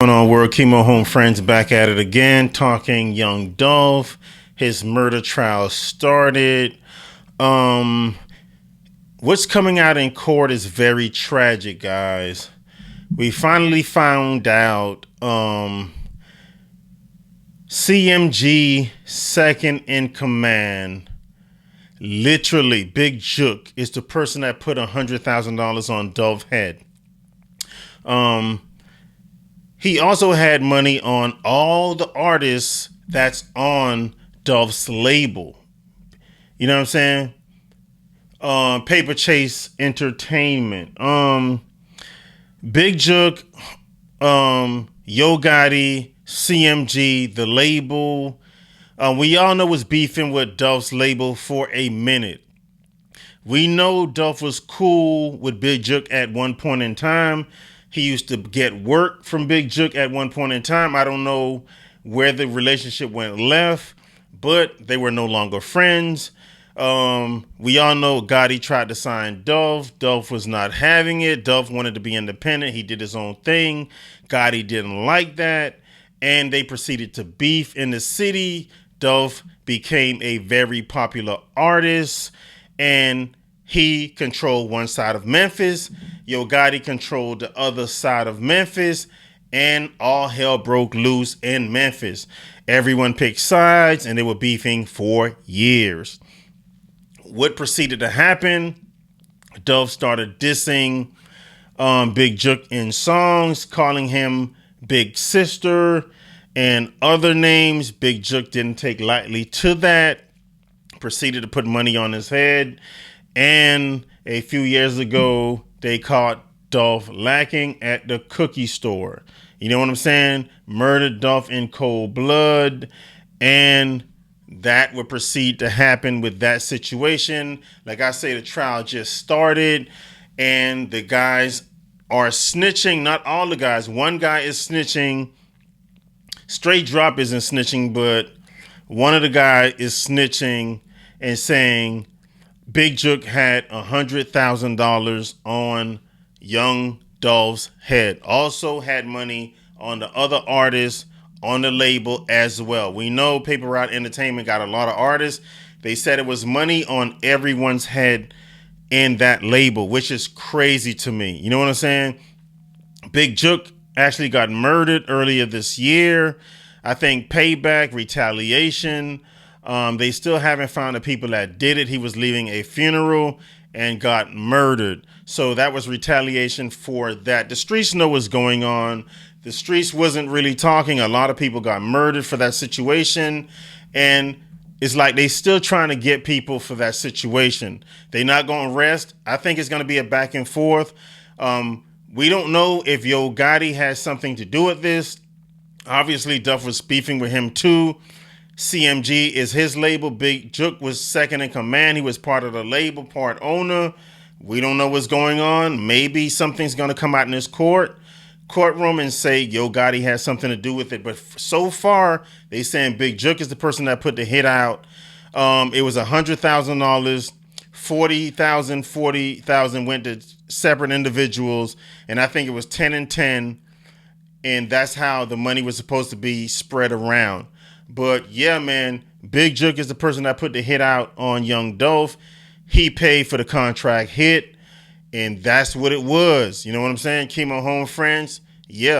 going on, world? Chemo Home Friends back at it again, talking young Dolph. His murder trial started. What's coming out in court is very tragic, guys. We finally found out CMG second in command, literally Big Jook, is the person that put $100,000 on Dolph's head. He also had money on all the artists that's on Dolph's label. You know what I'm saying? Paper Chase Entertainment. Big Jook, Yo Gotti, CMG, the label. We all know was beefing with Dolph's label for a minute. We know Dolph was cool with Big Jook at one point in time. He used to get work from Big Jook at one point in time. I don't know where the relationship went left, but they were no longer friends. We all know Gotti tried to sign Dolph. Dolph was not having it. Dolph wanted to be independent. He did his own thing. Gotti didn't like that. And they proceeded to beef in the city. Dolph became a very popular artist, and he controlled one side of Memphis. Yo Gotti controlled the other side of Memphis, and all hell broke loose in Memphis. Everyone picked sides, and they were beefing for years. What proceeded to happen? Dolph started dissing Big Jook in songs, calling him Big Sister and other names. Big Jook didn't take lightly to that. Proceeded to put money on his head. And a few years ago, they caught Dolph lacking at the cookie store. You know what I'm saying? Murdered Dolph in cold blood. And that would proceed to happen with that situation. Like I say, the trial just started. And the guys are snitching. Not all the guys. One guy is snitching. Straight Drop isn't snitching, but one of the guys is snitching and saying Big Jook had $100,000 on young Dolph's head. Also had money on the other artists on the label as well. We know Paper Route Entertainment got a lot of artists. They said it was money on everyone's head in that label, which is crazy to me. You know what I'm saying? Big Jook actually got murdered earlier this year. I think payback, retaliation. They still haven't found the people that did it. He was leaving a funeral and got murdered. So that was retaliation for that. The streets know what's going on. The streets wasn't really talking. A lot of people got murdered for that situation. And it's like they still trying to get people for that situation. They're not going to rest. I think it's going to be a back and forth. We don't know if Yo Gotti has something to do with this. Obviously, Dolph was beefing with him too. CMG is his label. Big Jook was second in command. He was part of the label, part owner. We don't know what's going on. Maybe something's going to come out in this courtroom and say Yo Gotti has something to do with it. But so far, they saying Big Jook is the person that put the hit out. It was $100,000. 40,000 went to separate individuals, and I think it was 10 and 10, and that's how the money was supposed to be spread around. But yeah, man, Big Jook is the person that put the hit out on young Dolph. He paid for the contract hit, and that's what it was. You know what I'm saying? Chemo Home Friends. Yeah.